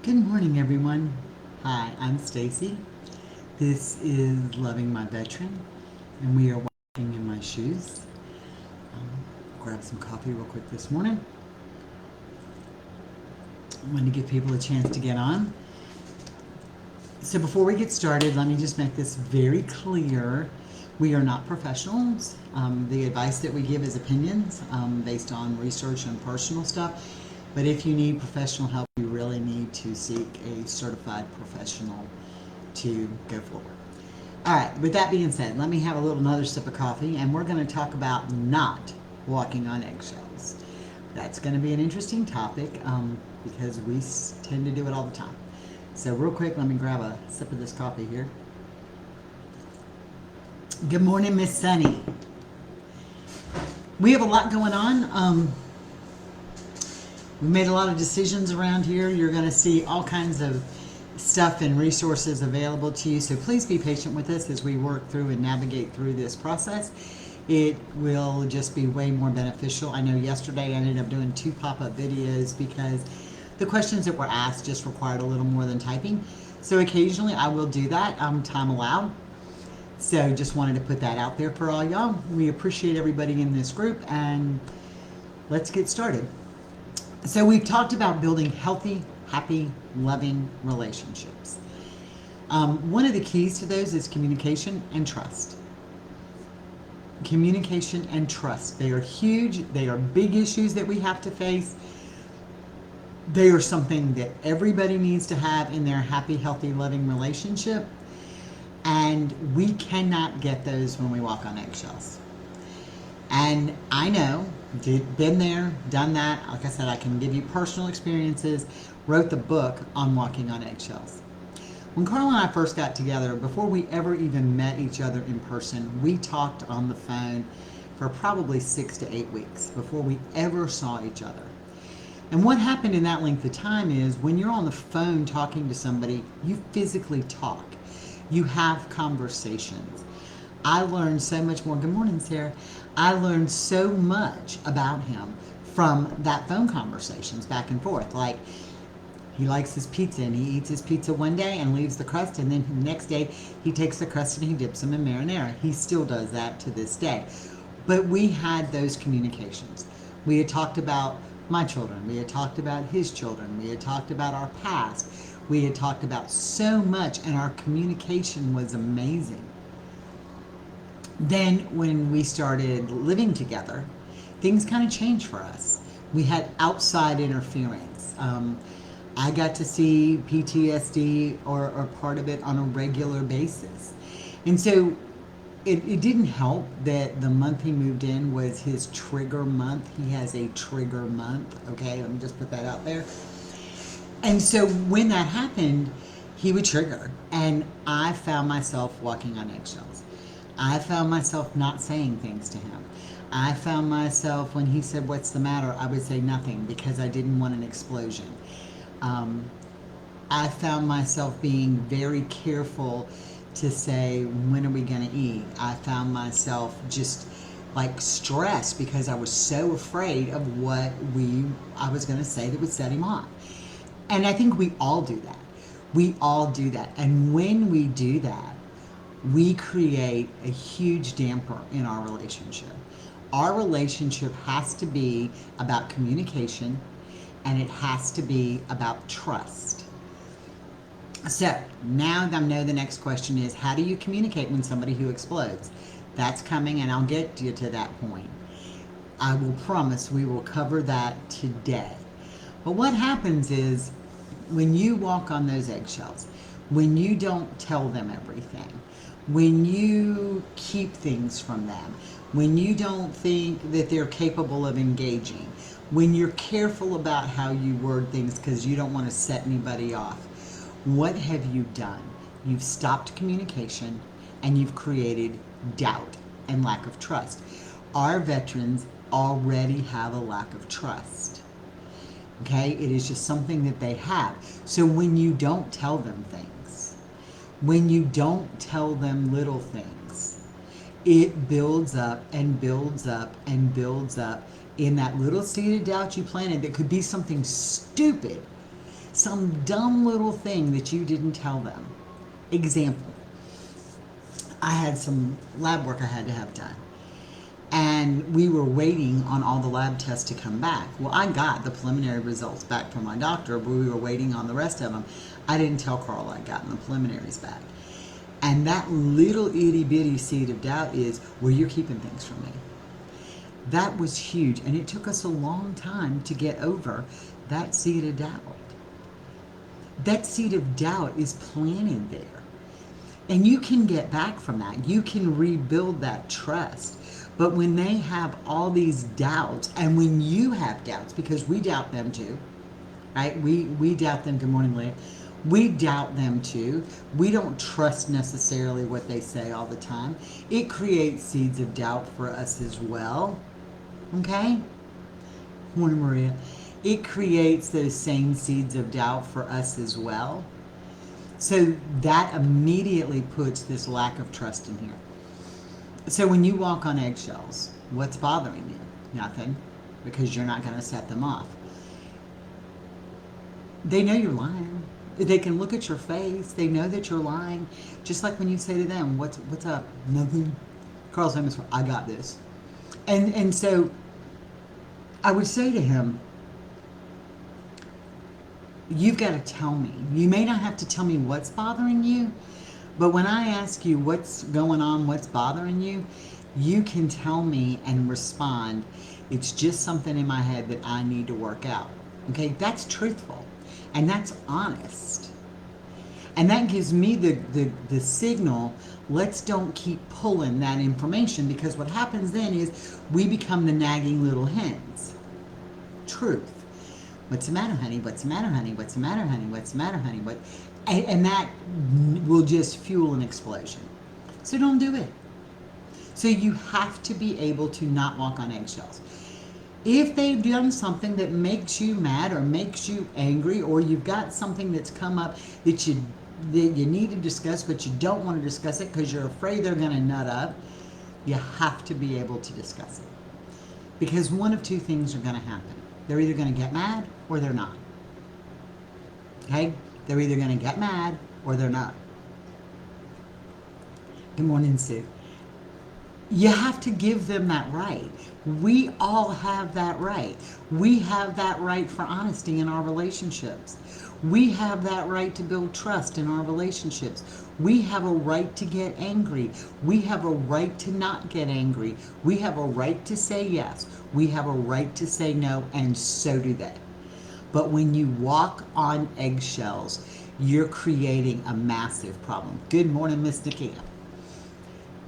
Good morning, everyone. Hi, I'm Stacy. This is Loving My Veteran, and we are walking in my shoes. Um, Grab some coffee real quick this morning. I wanted to give people a chance to get on. So, before we get started, let me just make this very clear. We are not professionals. The advice that we give is opinions based on research and personal stuff. But if you need professional help, you really need to seek a certified professional to go forward. All right, with that being said, let me have a little another sip of coffee, and we're going to talk about not walking on eggshells. That's going to be an interesting topic because we tend to do it all the time. So, real quick, let me grab a sip of this coffee here. Good morning, Miss Sunny. We have a lot going on. We made a lot of decisions around here. You're going to see all kinds of stuff and resources available to you. So please be patient with us as we work through and navigate through this process. It will just be way more beneficial. I know yesterday I ended up doing 2 pop-up videos because the questions that were asked just required a little more than typing. So occasionally I will do that, time allowed. So just wanted to put that out there for all y'all. We appreciate everybody in this group, and let's get started. So we've talked about building healthy, happy, loving relationships. One of the keys to those is communication and trust. Communication and trust. They are huge. They are big issues that we have to face. They are something that everybody needs to have in their happy, healthy, loving relationship. And we cannot get those when we walk on eggshells. And I know, been there, done that. Like I said, I can give you personal experiences. Wrote the book on walking on eggshells. When Carl and I first got together, before we ever even met each other in person, we talked on the phone for probably 6 to 8 weeks before we ever saw each other. And what happened in that length of time is when you're on the phone talking to somebody, you physically talk. You have conversations. I learned so much more. Good morning, Sarah. I learned so much about him from that phone conversations back and forth. Like, he likes his pizza and he eats his pizza one day and leaves the crust, and then the next day he takes the crust and he dips them in marinara. He still does that to this day. But we had those communications. We had talked about my children. We had talked about his children. We had talked about our past. We had talked about so much, and our communication was amazing. Then, when we started living together, things kind of changed for us. We had outside interference. I got to see PTSD or part of it on a regular basis. And so it didn't help that the month he moved in was his trigger month. He has a trigger month. Okay, let me just put that out there. And so when that happened, he would trigger. And I found myself walking on eggshells. I found myself not saying things to him. I found myself, when he said, "What's the matter?" I would say nothing because I didn't want an explosion. Um, I found myself being very careful to say, "When are we going to eat?" I found myself just like stressed because I was so afraid of what I was going to say that would set him off. And I think we all do that. We all do that. And when we do that, we create a huge damper in our relationship. Our relationship has to be about communication, and it has to be about trust. So now I know the next question is, how do you communicate when somebody who explodes? That's coming, and I'll get you to that point. I will promise we will cover that today. But what happens is when you walk on those eggshells, when you don't tell them everything, when you keep things from them, when you don't think that they're capable of engaging, when you're careful about how you word things because you don't want to set anybody off, what have you done? You've stopped communication and you've created doubt and lack of trust. Our veterans already have a lack of trust. Okay, it is just something that they have. So when you don't tell them things, when you don't tell them little things, it builds up and builds up and builds up in that little seed of doubt you planted that could be something stupid some dumb little thing that you didn't tell them. Example, I had some lab work I had to have done. And we were waiting on all the lab tests to come back. Well, I got the preliminary results back from my doctor, but we were waiting on the rest of them. I didn't tell Carl I'd gotten the preliminaries back. And that little itty bitty seed of doubt is, well, you're keeping things from me. That was huge. And it took us a long time to get over that seed of doubt. That seed of doubt is planted there. And you can get back from that. You can rebuild that trust. But when they have all these doubts, and when you have doubts, because we doubt them too, right? We doubt them. Good morning, Leah. We doubt them too. We don't trust necessarily what they say all the time. It creates seeds of doubt for us as well. Okay? Morning, Maria. It creates those same seeds of doubt for us as well. So that immediately puts this lack of trust in here. So when you walk on eggshells, what's bothering you? Nothing, because you're not going to set them off. They know you're lying. They can look at your face. They know that you're lying. Just like when you say to them, what's up? Nothing. Carl's name is, I got this. And so I would say to him, you've got to tell me. You may not have to tell me what's bothering you, but when I ask you what's going on, what's bothering you, you can tell me and respond, it's just something in my head that I need to work out. Okay, that's truthful and that's honest. And that gives me the signal, let's don't keep pulling that information, because what happens then is we become the nagging little hens. Truth. What's the matter, honey? What's the matter, honey? What's the matter, honey? What's the matter, honey? And that will just fuel an explosion. So don't do it. So you have to be able to not walk on eggshells. If they've done something that makes you mad or makes you angry, or you've got something that's come up that you need to discuss, but you don't want to discuss it because you're afraid they're going to nut up, you have to be able to discuss it. Because one of two things are going to happen. They're either going to get mad or they're not. Okay? They're either going to get mad or they're not. Good morning, Sue. You have to give them that right. We all have that right. We have that right for honesty in our relationships. We have that right to build trust in our relationships. We have a right to get angry. We have a right to not get angry. We have a right to say yes. We have a right to say no, and so do they. But when you walk on eggshells, you're creating a massive problem. Good morning, Miss Nakia.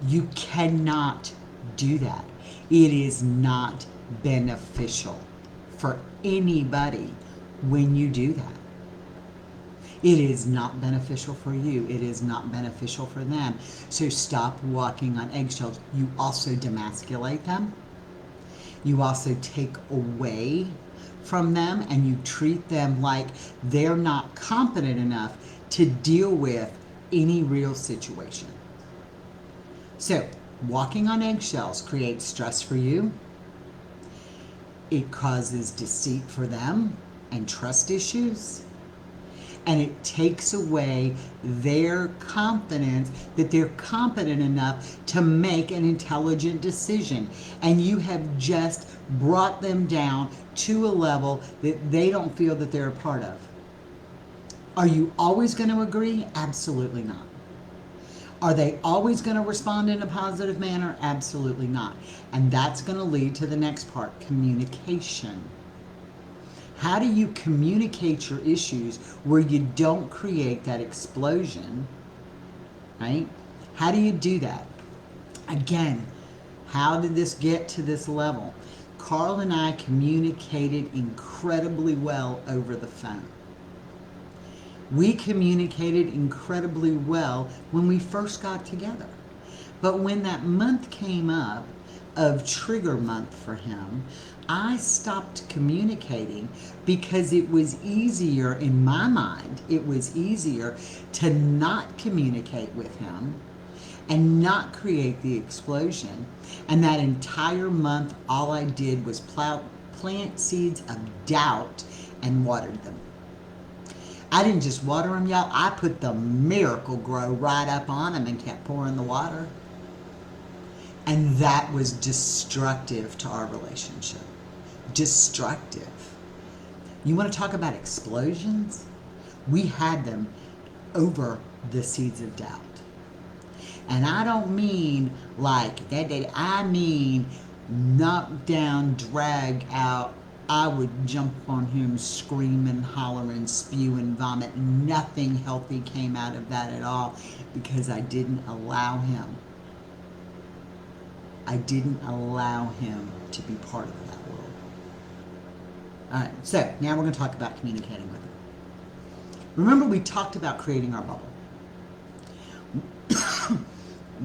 You cannot do that. It is not beneficial for anybody when you do that. It is not beneficial for you. It is not beneficial for them. So stop walking on eggshells. You also demasculate them. You also take away from them, and you treat them like they're not competent enough to deal with any real situation. So walking on eggshells creates stress for you. It causes deceit for them and trust issues. And it takes away their confidence that they're competent enough to make an intelligent decision. And you have just brought them down to a level that they don't feel that they're a part of. Are you always going to agree? Absolutely not. Are they always going to respond in a positive manner? Absolutely not. And that's going to lead to the next part, communication. How do you communicate your issues where you don't create that explosion, right? How do you do that? Again, how did this get to this level? Carl and I communicated incredibly well over the phone. We communicated incredibly well when we first got together. But when that month came up of trigger month for him, I stopped communicating because it was easier in my mind. It was easier to not communicate with him and not create the explosion. And that entire month, all I did was plant seeds of doubt and watered them. I didn't just water them, y'all. I put the Miracle Grow right up on them and kept pouring the water. And that was destructive to our relationship. Destructive. You want to talk about explosions? We had them over the seeds of doubt. And I don't mean like that, I mean knock down, drag out. I would jump on him screaming, hollering, spewing, vomit. Nothing healthy came out of that at all because I didn't allow him. I didn't allow him to be part of that world. All right, so now we're going to talk about communicating with him. Remember, we talked about creating our bubble.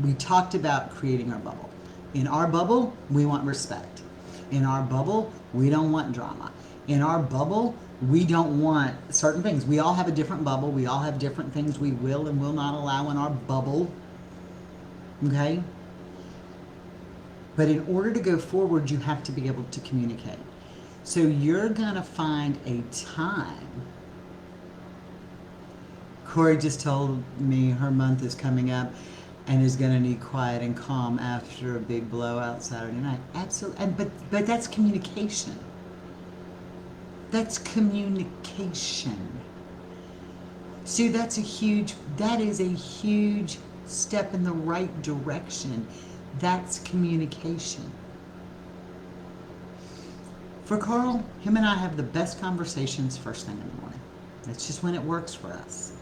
We talked about creating our bubble. In our bubble, we want respect. In our bubble, we don't want drama. In our bubble, we don't want certain things. We all have a different bubble. We all have different things we will and will not allow in our bubble. Okay? But in order to go forward, you have to be able to communicate. So you're going to find a time. Corey just told me her month is coming up and is going to need quiet and calm after a big blowout Saturday night. Absolutely. But that's communication. That's communication. See, that is a huge step in the right direction. That's communication. For Carl, him and I have the best conversations first thing in the morning. That's just when it works for us.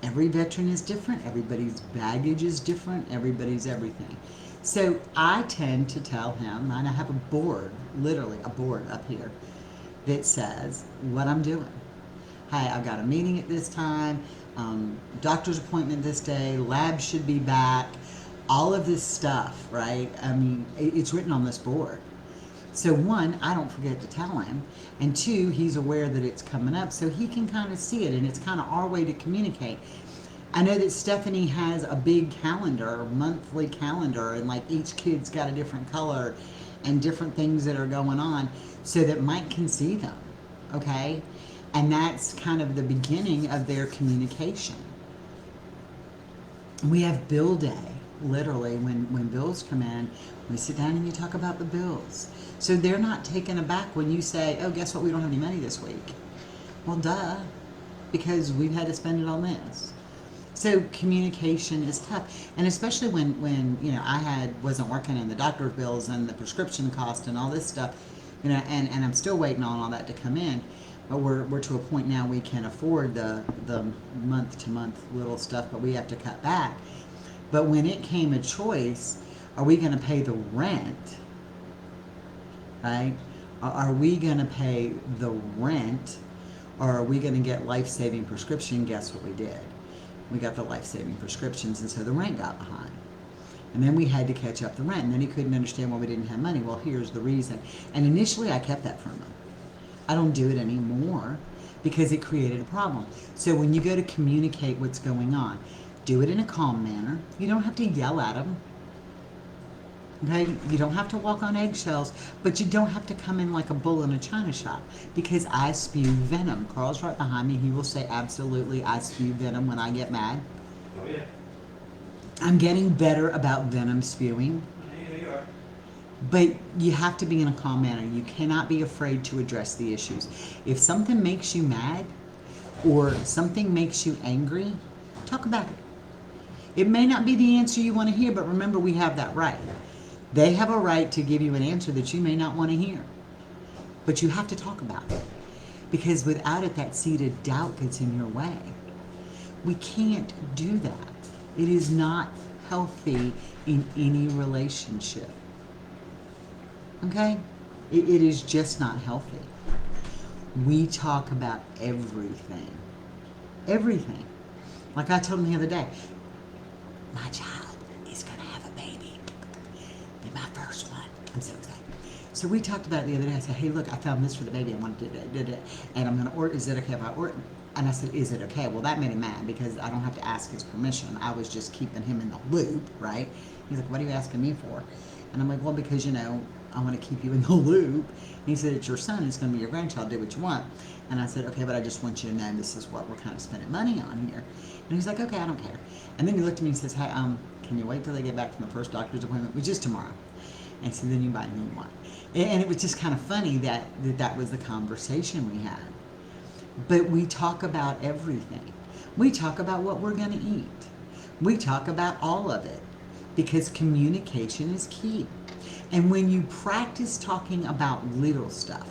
Every veteran is different. Everybody's baggage is different. Everybody's everything. So I tend to tell him, and I have a board, literally a board up here, that says what I'm doing. Hey, I've got a meeting at this time, doctor's appointment this day, lab should be back, all of this stuff, right? I mean, it's written on this board. So one, I don't forget to tell him, and two, he's aware that it's coming up, so he can kind of see it, and it's kind of our way to communicate. I know that Stephanie has a big calendar, monthly calendar, and like each kid's got a different color and different things that are going on so that Mike can see them, okay? And that's kind of the beginning of their communication. We have bill day, literally, when bills come in, we sit down and you talk about the bills. So they're not taken aback when you say, oh, guess what, we don't have any money this week. Well, duh, because we've had to spend it on this. So communication is tough. And especially when you know, wasn't working and the doctor's bills and the prescription cost and all this stuff, you know, and I'm still waiting on all that to come in. But we're to a point now we can afford the month to month little stuff, but we have to cut back. But when it came a choice, are we going to pay the rent? Right? Are we going to pay the rent, or are we going to get life-saving prescription? Guess what we did? We got the life-saving prescriptions, and so the rent got behind. And then we had to catch up the rent, and then he couldn't understand why we didn't have money. Well, here's the reason. And initially, I kept that from him. I don't do it anymore because it created a problem. So when you go to communicate what's going on, do it in a calm manner. You don't have to yell at him. Okay? You don't have to walk on eggshells, but you don't have to come in like a bull in a china shop because I spew venom. Carl's right behind me. He will say, absolutely, I spew venom when I get mad. Oh, yeah. I'm getting better about venom spewing. Yeah, you are. But you have to be in a calm manner. You cannot be afraid to address the issues. If something makes you mad or something makes you angry, talk about it. It may not be the answer you want to hear, but remember, we have that right. They have a right to give you an answer that you may not want to hear. But you have to talk about it. Because without it, that seed of doubt gets in your way. We can't do that. It is not healthy in any relationship. Okay? It is just not healthy. We talk about everything. Everything. Like I told him the other day, my child is going to have a baby. Be my first one. I'm so excited. So we talked about it the other day. I said, hey, look, I found this for the baby. I wanted to do it. And I'm going to order. Is it okay if I order? And I said, is it okay? Well, that made him mad because I don't have to ask his permission. I was just keeping him in the loop, right? He's like, what are you asking me for? And I'm like, well, because, you know, I want to keep you in the loop. And he said, it's your son, it's going to be your grandchild, do what you want. And I said, okay, but I just want you to know this is what we're kind of spending money on here. And he's like, okay, I don't care. And then he looked at me and says, hey, can you wait till they get back from the first doctor's appointment, which is tomorrow? And so then you buy a new one. And it was just kind of funny that was the conversation we had. But we talk about everything. We talk about what we're going to eat. We talk about all of it because communication is key. And when you practice talking about little stuff,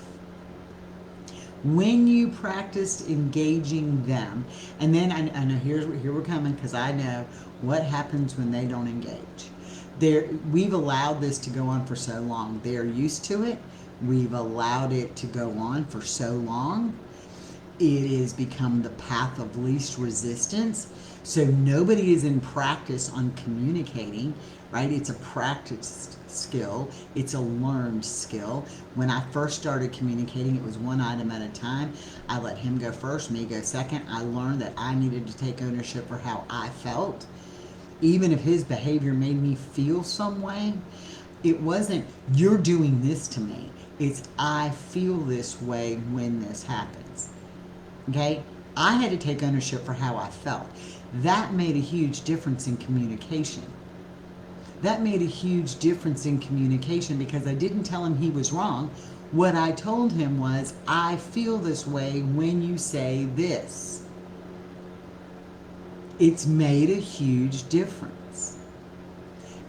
when you practice engaging them, and then I know here we're coming because I know what happens when they don't engage. We've allowed this to go on for so long. They're used to it. We've allowed it to go on for so long. It has become the path of least resistance. So nobody is in practice on communicating, right? It's a practiced skill. It's a learned skill. When I first started communicating, it was one item at a time. I let him go first, me go second. I learned that I needed to take ownership for how I felt. Even if his behavior made me feel some way, it wasn't, you're doing this to me. It's, I feel this way when this happens. Okay? I had to take ownership for how I felt. That made a huge difference in communication. That made a huge difference in communication because I didn't tell him he was wrong. What I told him was, I feel this way when you say this. It's made a huge difference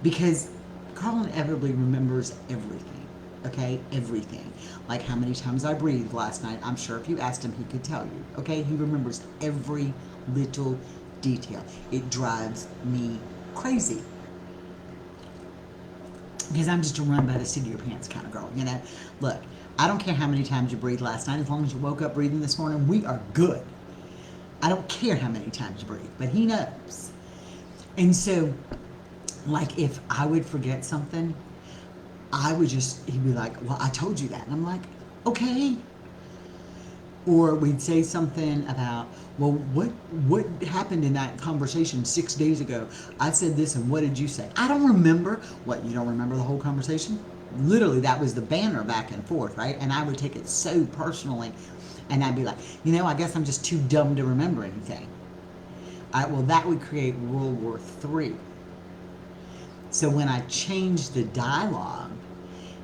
because Carl inevitably remembers everything, okay? Everything. Like how many times I breathed last night. I'm sure if you asked him, he could tell you, okay? He remembers every little detail. It drives me crazy because I'm just a run by the seat of your pants kind of girl, you know? Look, I don't care how many times you breathed last night. As long as you woke up breathing this morning, we are good. I don't care how many times you breathe, but he knows. And so, like, if I would forget something, he'd be like, well, I told you that. And I'm like, okay. Or we'd say something about, well, what happened in that conversation 6 days ago? I said this, and what did you say? I don't remember. What, you don't remember the whole conversation? Literally, that was the banter back and forth, right? And I would take it so personally. And I'd be like, I guess I'm just too dumb to remember anything. Well, that would create World War III. So when I changed the dialogue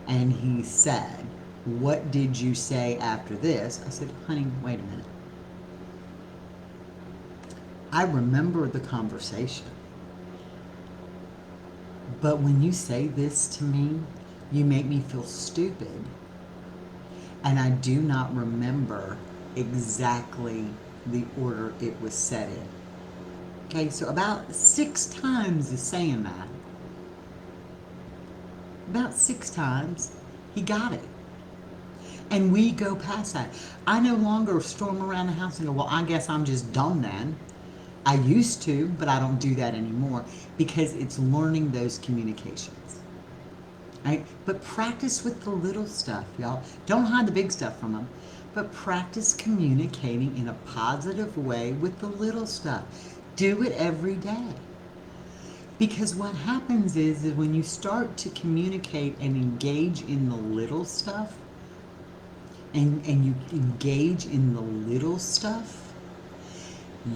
and he said, what did you say after this? I said, honey, wait a minute. I remember the conversation. But when you say this to me, you make me feel stupid. And I do not remember exactly the order it was said in. Okay, so about 6 times is saying that. About 6 times, he got it. And we go past that. I no longer storm around the house and go, well, I guess I'm just dumb then. I used to, but I don't do that anymore because it's learning those communications. Right? But practice with the little stuff, y'all. Don't hide the big stuff from them, but practice communicating in a positive way with the little stuff. Do it every day. Because what happens is when you start to communicate and engage in the little stuff, and you engage in the little stuff,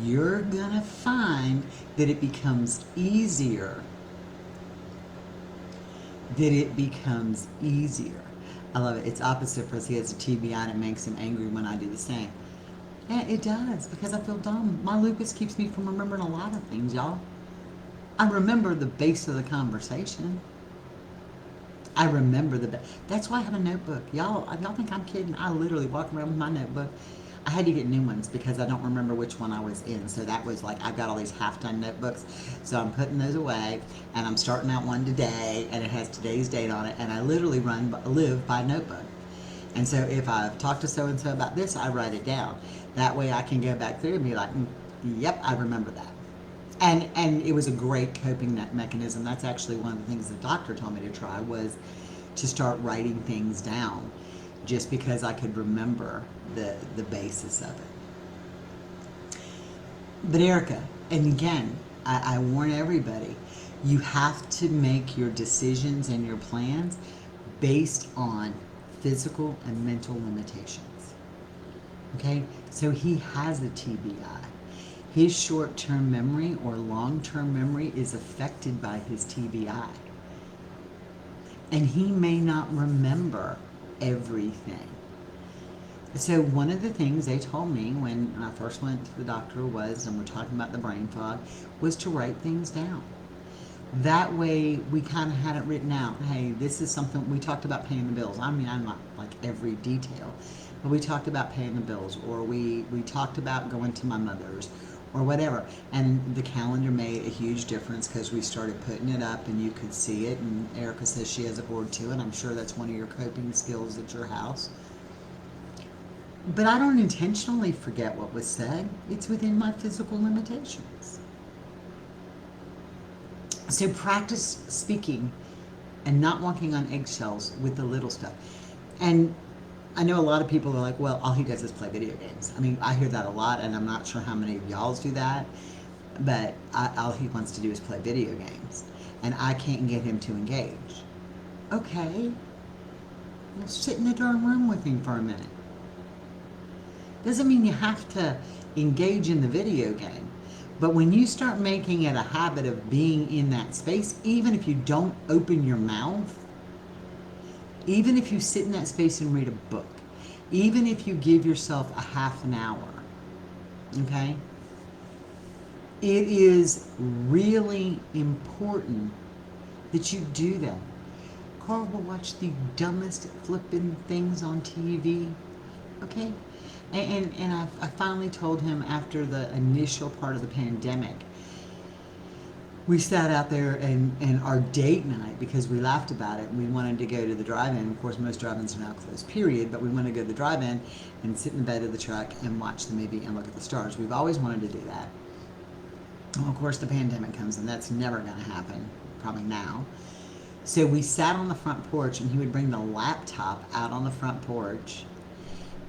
you're gonna find that it becomes easier. I love it. It's opposite for us. He has a TBI and it makes him angry when I do the same. Yeah, it does, because I feel dumb. My lupus keeps me from remembering a lot of things, y'all. I remember the base of the conversation. I remember that's why I have a notebook. Y'all think I'm kidding? I literally walk around with my notebook. I had to get new ones because I don't remember which one I was in. So that was like, I've got all these half-done notebooks. So I'm putting those away, and I'm starting out one today, and it has today's date on it, and I literally live by notebook. And so if I've talked to so-and-so about this, I write it down. That way I can go back through and be like, yep, I remember that. And it was a great coping mechanism. That's actually one of the things the doctor told me to try, was to start writing things down, just because I could remember the basis of it. But Erica, and again, I warn everybody, you have to make your decisions and your plans based on physical and mental limitations. Okay, so he has a TBI. His short term memory or long term memory is affected by his TBI. And he may not remember everything. So, one of the things they told me when I first went to the doctor was, and we're talking about the brain fog, was to write things down. That way, we kind of had it written out. Hey, this is something we talked about paying the bills. I mean, I'm not like every detail, but we talked about paying the bills, or we talked about going to my mother's, or whatever. And the calendar made a huge difference because we started putting it up and you could see it. And Erica says she has a board too, and I'm sure that's one of your coping skills at your house. But I don't intentionally forget what was said. It's within my physical limitations. So practice speaking and not walking on eggshells with the little stuff. And I know a lot of people are like, well, all he does is play video games. I mean, I hear that a lot, and I'm not sure how many of y'all do that, but all he wants to do is play video games. And I can't get him to engage. Okay, well, sit in the darn room with him for a minute. Doesn't mean you have to engage in the video game. But when you start making it a habit of being in that space, even if you don't open your mouth, even if you sit in that space and read a book, even if you give yourself a half an hour, okay, it is really important that you do that. Carl will watch the dumbest flipping things on TV, okay? And I finally told him after the initial part of the pandemic, we sat out there and our date night, because we laughed about it, we wanted to go to the drive-in. Of course, most drive-ins are now closed, period, but we wanted to go to the drive-in and sit in the bed of the truck and watch the movie and look at the stars. We've always wanted to do that. Well, of course, the pandemic comes, and that's never going to happen, probably now. So we sat on the front porch, and he would bring the laptop out on the front porch,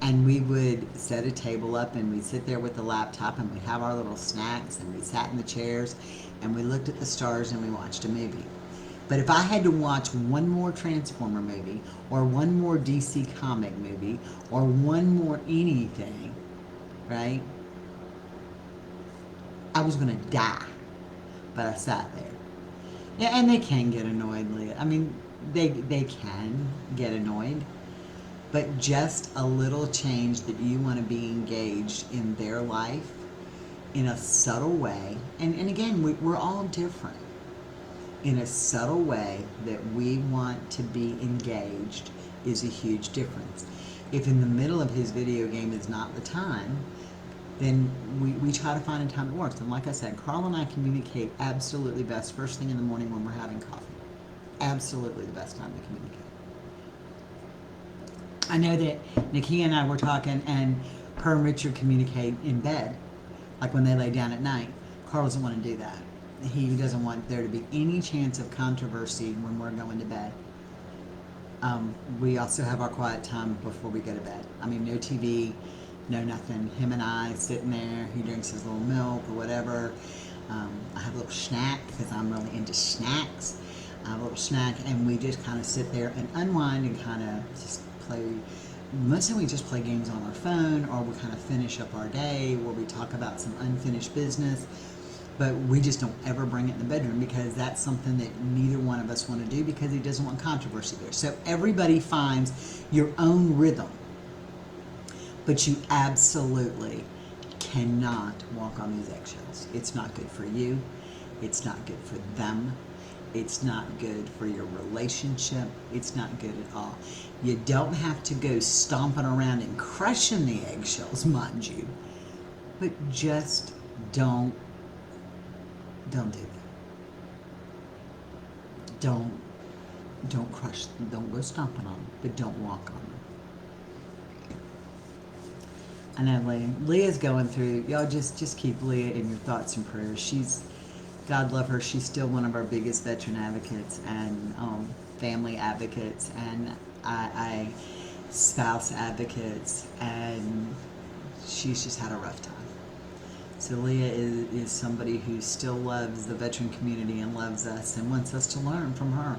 and we would set a table up, and we'd sit there with the laptop, and we'd have our little snacks, and we sat in the chairs, and we looked at the stars, and we watched a movie. But if I had to watch one more Transformer movie, or one more DC comic movie, or one more anything, right, I was going to die. But I sat there. Yeah, and they can get annoyed, Leah. I mean, they can get annoyed. But just a little change that you want to be engaged in their life in a subtle way. And again, we're all different. In a subtle way that we want to be engaged is a huge difference. If in the middle of his video game is not the time, then we try to find a time that works. And like I said, Carl and I communicate absolutely best first thing in the morning when we're having coffee. Absolutely the best time to communicate. I know that Nikki and I were talking, and her and Richard communicate in bed, like when they lay down at night. Carl doesn't want to do that. He doesn't want there to be any chance of controversy when we're going to bed. We also have our quiet time before we go to bed. I mean, no TV, no nothing. Him and I sitting there. He drinks his little milk or whatever. I have a little snack because I'm really into snacks. I have a little snack, and we just kind of sit there and unwind and kind of just play. Mostly we just play games on our phone, or we kind of finish up our day, where we talk about some unfinished business. But we just don't ever bring it in the bedroom, because that's something that neither one of us want to do, because he doesn't want controversy there. So everybody finds your own rhythm. But you absolutely cannot walk on these eggshells. It's not good for you. It's not good for them. It's not good for your relationship. It's not good at all. You don't have to go stomping around and crushing the eggshells, mind you. But just don't do that. Don't crush them. Don't go stomping on them, but don't walk on them. I know Leah's going through, y'all just keep Leah in your thoughts and prayers. She's, God love her, she's still one of our biggest veteran advocates and family advocates, and I spouse advocates, and she's just had a rough time. So Leah is somebody who still loves the veteran community and loves us and wants us to learn from her.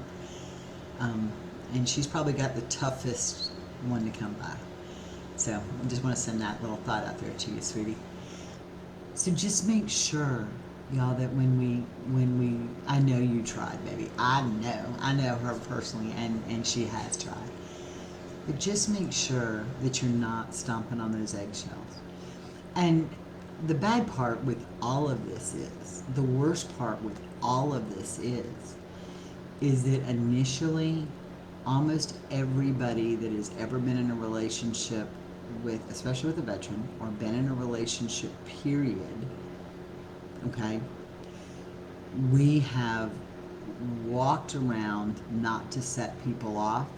and she's probably got the toughest one to come by. So I just want to send that little thought out there to you, sweetie. So just make sure, y'all, that when we, I know you tried, baby. I know her personally, and she has tried. But just make sure that you're not stomping on those eggshells. And the bad part with all of this is, the worst part with all of this is that initially, almost everybody that has ever been in a relationship with, especially with a veteran, or been in a relationship, period, okay, we have walked around not to set people off,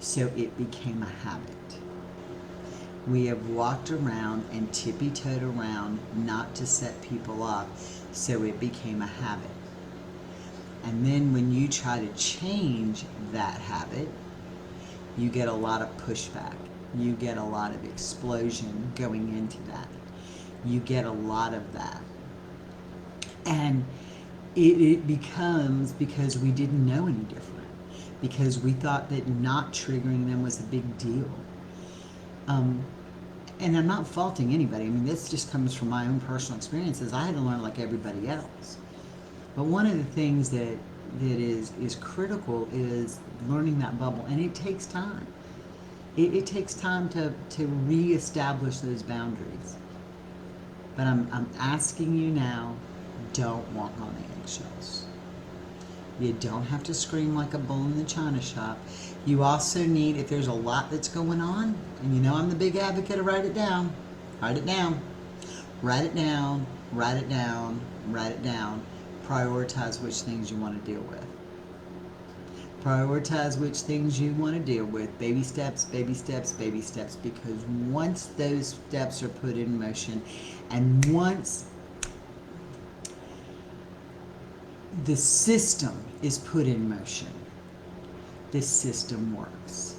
so it became a habit. We have walked around and tippy-toed around not to set people off, so it became a habit. And then when you try to change that habit, you get a lot of pushback. You get a lot of explosion going into that. You get a lot of that. And it becomes because we didn't know any different. Because we thought that not triggering them was a big deal. And I'm not faulting anybody. I mean, this just comes from my own personal experiences. I had to learn like everybody else. But one of the things that is critical is learning that bubble. And it takes time. It takes time to reestablish those boundaries. But I'm asking you now, don't walk on eggshells. You don't have to scream like a bull in the china shop. You also need, if there's a lot that's going on, and you know I'm the big advocate of write it down. Write it down. Write it down. Write it down. Write it down. Prioritize which things you want to deal with. Prioritize which things you want to deal with. Baby steps, baby steps, baby steps. Because once those steps are put in motion, and once the system is put in motion, this system works.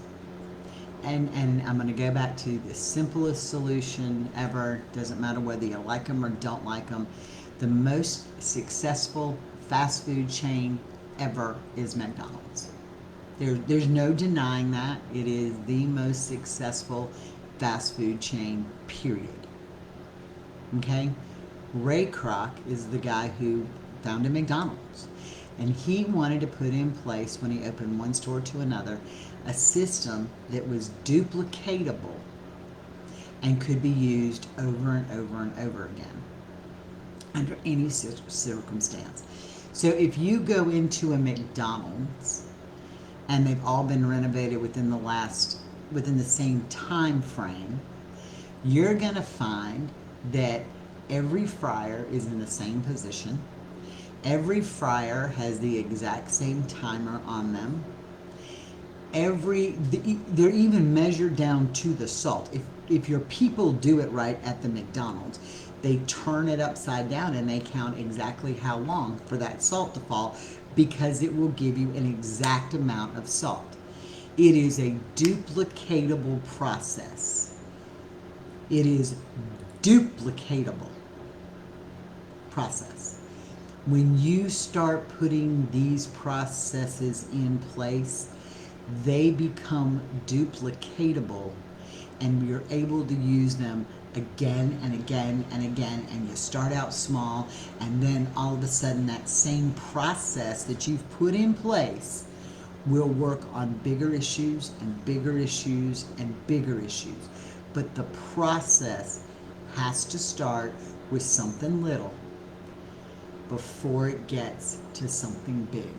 And I'm going to go back to the simplest solution ever. Doesn't matter whether you like them or don't like them. The most successful fast food chain ever is McDonald's. There's no denying that. It is the most successful fast food chain, period. Okay? Ray Kroc is the guy who founded McDonald's. And he wanted to put in place, when he opened one store to another, a system that was duplicatable and could be used over and over and over again under any circumstance. So if you go into a McDonald's and they've all been renovated within the same time frame, you're going to find that every fryer is in the same position. Every fryer has the exact same timer on them. They're even measured down to the salt. If your people do it right at the McDonald's, they turn it upside down and they count exactly how long for that salt to fall, because it will give you an exact amount of salt. It is a duplicatable process. It is duplicatable process. When you start putting these processes in place, they become duplicatable, and you're able to use them again and again and again. And you start out small, and then all of a sudden that same process that you've put in place will work on bigger issues and bigger issues and bigger issues. But the process has to start with something little before it gets to something big.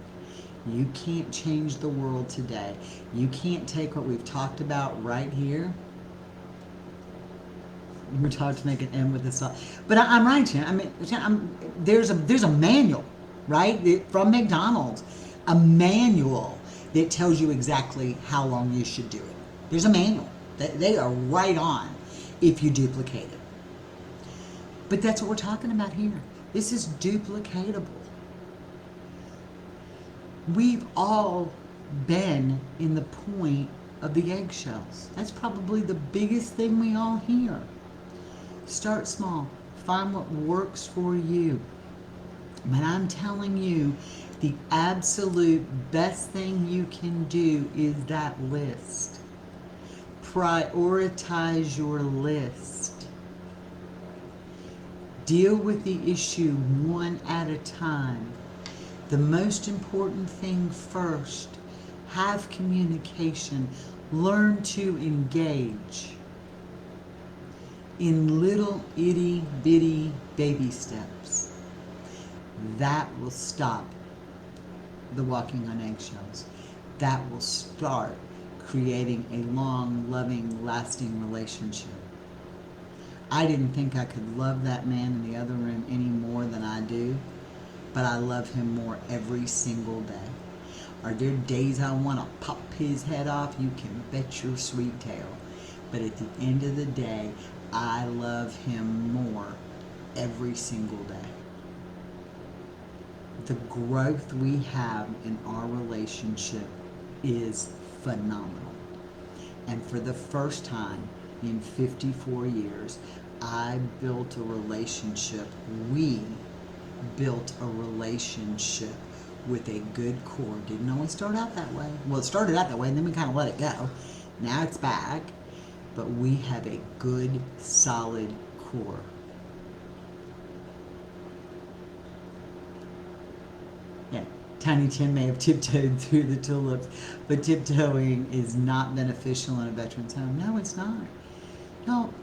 You can't change the world today. You can't take what we've talked about right here. We're talking to make an end with this, but I'm right here. I mean, there's a manual, right, from McDonald's, a manual that tells you exactly how long you should do it. There's a manual. They are right on if you duplicate it. But that's what we're talking about here. This is duplicatable. We've all been in the point of the eggshells. That's probably the biggest thing we all hear. Start small. Find what works for you. But I'm telling you The absolute best thing you can do is that list. Prioritize your list. Deal with the issue one at a time. The most important thing first. Have communication. Learn to engage in little itty bitty baby steps. That will stop the walking on eggshells. That will start creating a long, loving, lasting relationship. I didn't think I could love that man in the other room any more than I do, but I love him more every single day. Are there days I want to pop his head off? You can bet your sweet tail. But at the end of the day, I love him more every single day. The growth we have in our relationship is phenomenal. And for the first time in 54 years, I built a relationship. We built a relationship with a good core. Didn't always start out that way. Well, it started out that way, and then we kind of let it go. Now it's back. But we have a good, solid core. Yeah, Tiny Tim may have tiptoed through the tulips, but tiptoeing is not beneficial in a veteran's home. No, it's not. No,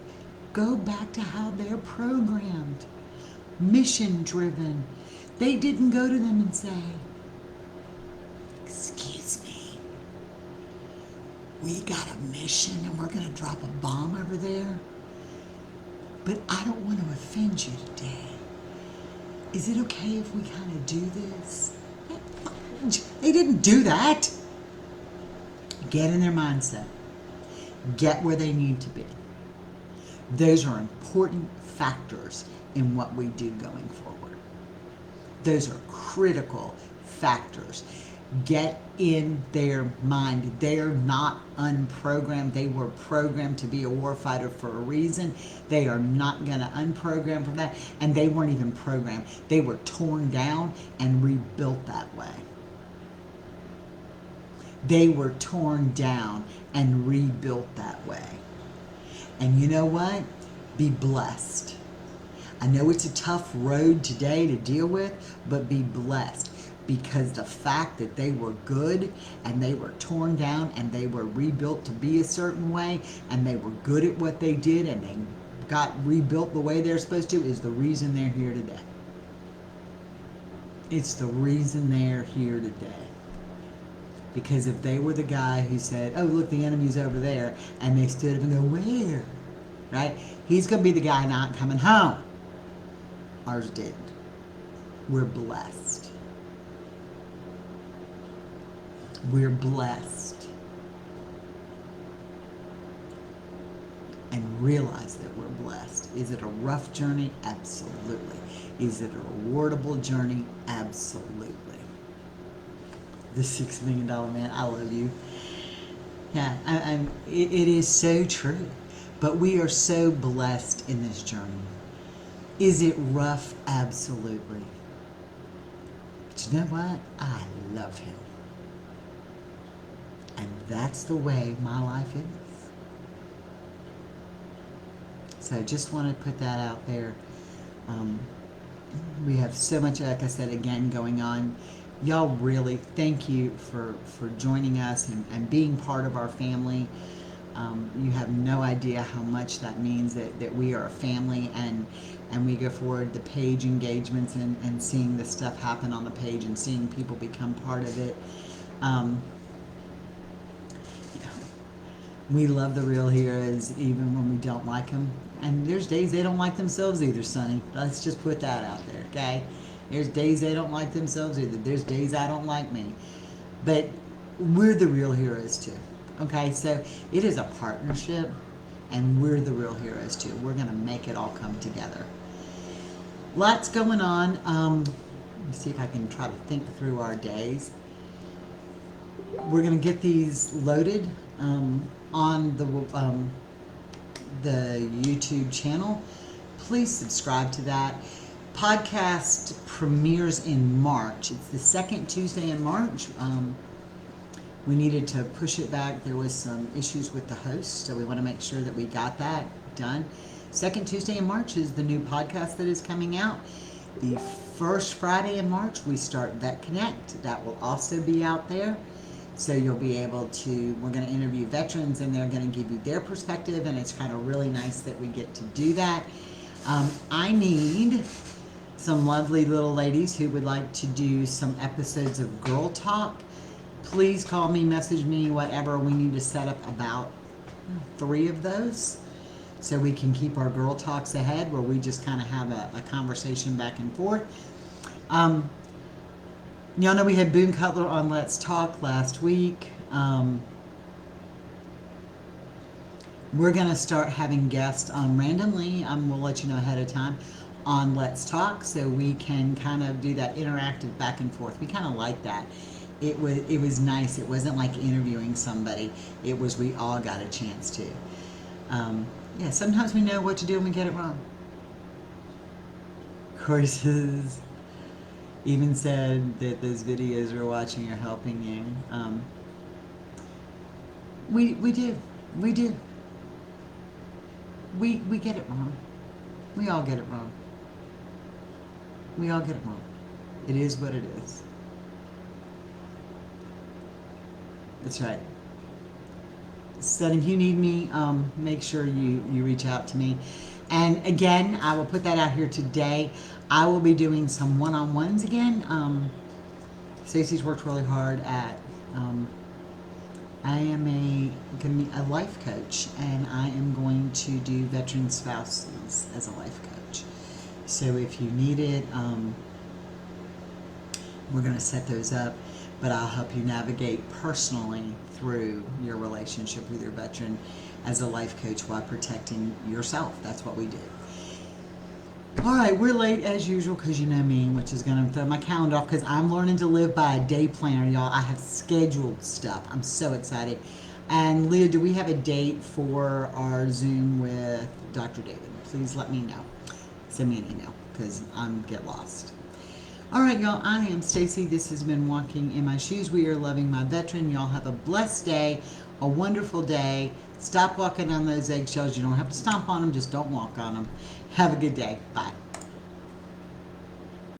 go back to how they're programmed. Mission driven. They didn't go to them and say, "Excuse me, we got a mission and we're going to drop a bomb over there, but I don't want to offend you today. Is it okay if we kind of do this?" They didn't do that. Get in their mindset. Get where they need to be. Those are important factors in what we do going forward. Those are critical factors. Get in their mind. They're not unprogrammed. They were programmed to be a warfighter for a reason. They are not going to unprogram from that. And they weren't even programmed. They were torn down and rebuilt that way. They were torn down and rebuilt that way. And you know what? Be blessed. I know it's a tough road today to deal with, but be blessed. Because the fact that they were good and they were torn down and they were rebuilt to be a certain way and they were good at what they did and they got rebuilt the way they're supposed to is the reason they're here today. It's the reason they're here today. Because if they were the guy who said, "Oh, look, the enemy's over there," and they stood up and go, "Where?" Right? He's going to be the guy not coming home. Ours didn't. We're blessed. We're blessed. And realize that we're blessed. Is it a rough journey? Absolutely. Is it a rewardable journey? Absolutely. The $6 Million Man, I love you. Yeah, it is so true. But we are so blessed in this journey. Is it rough? Absolutely. But you know what? I love him. And that's the way my life is. So I just want to put that out there. We have so much, like I said, again, going on. Y'all really, thank you for joining us and being part of our family. You have no idea how much that means that we are a family and we go forward the page engagements and seeing the stuff happen on the page and seeing people become part of it. We love the real heroes even when we don't like them. And there's days they don't like themselves either, Sonny. Let's just put that out there, okay? There's days they don't like themselves either. There's days I don't like me. But we're the real heroes too, okay? So it is a partnership, and we're the real heroes too. We're going to make it all come together. Lots going on. Let me see if I can try to think through our days. We're going to get these loaded on the YouTube channel. Please subscribe to that. podcast premieres in March. It's the second Tuesday in March. We needed to push it back. There was some issues with the host, so we want to make sure that we got that done. Second Tuesday in March is the new podcast that is coming out. The first Friday in March, we start Vet Connect. That will also be out there. So you'll be able to, we're going to interview veterans and they're going to give you their perspective, and it's kind of really nice that we get to do that. I need some lovely little ladies who would like to do some episodes of Girl Talk. Please call me, message me, whatever. We need to set up about 3 of those so we can keep our Girl Talks ahead, where we just kind of have a conversation back and forth. Y'all know we had Boone Cutler on Let's Talk last week. We're going to start having guests on randomly. We'll let you know ahead of time on Let's Talk, so we can kind of do that interactive back and forth. We kind of like that. It was nice. It wasn't like interviewing somebody. It was we all got a chance to. Yeah, sometimes we know what to do and we get it wrong. Courses even said that those videos we're watching are helping you. We do. We get it wrong. We all get it wrong. We all get it wrong. It is what it is. That's right. So if you need me, make sure you reach out to me. And again, I will put that out here today. I will be doing some one-on-ones again. Stacey's worked really hard at, I am a life coach, and I am going to do veteran spouses as a life coach. So if you need it, we're going to set those up, but I'll help you navigate personally through your relationship with your veteran as a life coach while protecting yourself. That's what we do. All right, we're late as usual because you know me, which is going to throw my calendar off because I'm learning to live by a day planner, y'all. I have scheduled stuff. I'm so excited. And Leah, do we have a date for our Zoom with Dr. David? Please let me know. Send me an email because I'm get lost. All right, y'all, I am Stacey. This has been Walking in My Shoes. We are loving my veteran. Y'all have a blessed day, a wonderful day. Stop walking on those eggshells. You don't have to stomp on them. Just don't walk on them. Have a good day. Bye.